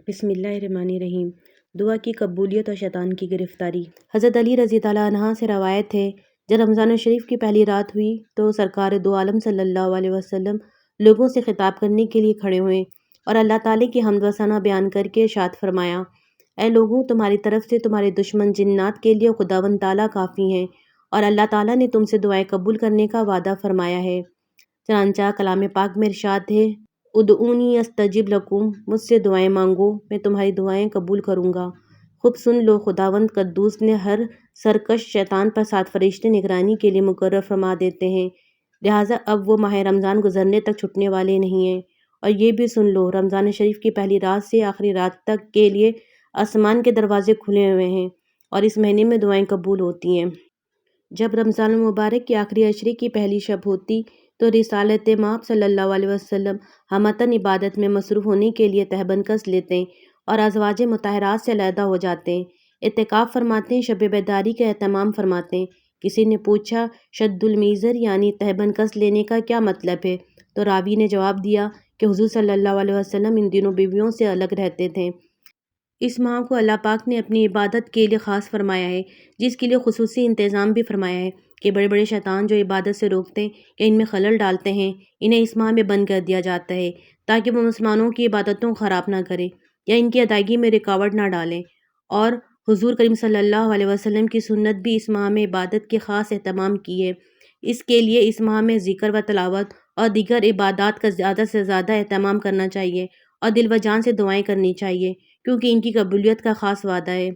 بسم اللہ الرحمن الرحیم۔ دعا کی قبولیت اور شیطان کی گرفتاری۔ حضرت علی رضی اللہ عنہ سے روایت ہے، جب رمضان الشریف کی پہلی رات ہوئی تو سرکار دو عالم صلی اللہ علیہ وسلم لوگوں سے خطاب کرنے کے لیے کھڑے ہوئے اور اللہ تعالیٰ کی حمد و ثنا بیان کر کے ارشاد فرمایا، اے لوگوں، تمہاری طرف سے تمہارے دشمن جنات کے لیے خداوند تعالیٰ کافی ہیں اور اللہ تعالیٰ نے تم سے دعائیں قبول کرنے کا وعدہ فرمایا ہے۔ چنانچہ کلام پاک میں ارشاد ہے، ادعونی استجب لکم، مجھ سے دعائیں مانگو، میں تمہاری دعائیں قبول کروں گا۔ خوب سن لو، خداوند قدوس نے ہر سرکش شیطان پر 7 فرشتے نگرانی کے لیے مقرر فرما دیتے ہیں، لہٰذا اب وہ ماہ رمضان گزرنے تک چھٹنے والے نہیں ہیں۔ اور یہ بھی سن لو، رمضان شریف کی پہلی رات سے آخری رات تک کے لیے آسمان کے دروازے کھلے ہوئے ہیں اور اس مہینے میں دعائیں قبول ہوتی ہیں۔ جب رمضان المبارک کی آخری عشرے کی پہلی شب ہوتی تو رسالت مآب صلی اللہ علیہ وسلم ہمتاً عبادت میں مصروف ہونے کے لیے تہبند کس لیتے اور ازواج مطہرات سے علیحدہ ہو جاتے، اعتکاف فرماتے، شب بیداری کا اہتمام فرماتے۔ کسی نے پوچھا، شد المیزر یعنی تہبند کس لینے کا کیا مطلب ہے؟ تو راوی نے جواب دیا کہ حضور صلی اللہ علیہ وسلم ان دنوں بیویوں سے الگ رہتے تھے۔ اس ماہ کو اللہ پاک نے اپنی عبادت کے لیے خاص فرمایا ہے، جس کے لیے خصوصی انتظام بھی فرمایا ہے کہ بڑے بڑے شیطان جو عبادت سے روکتے یا ان میں خلل ڈالتے ہیں، انہیں اس ماہ میں بند کر دیا جاتا ہے تاکہ وہ مسلمانوں کی عبادتوں کو خراب نہ کرے یا ان کی ادائیگی میں رکاوٹ نہ ڈالیں۔ اور حضور کریم صلی اللہ علیہ وسلم کی سنت بھی اس ماہ میں عبادت کے خاص اہتمام کی ہے۔ اس کے لیے اس ماہ میں ذکر و تلاوت اور دیگر عبادات کا زیادہ سے زیادہ اہتمام کرنا چاہیے اور دل و جان سے دعائیں کرنی چاہیے، کیونکہ ان کی قبولیت کا خاص وعدہ ہے۔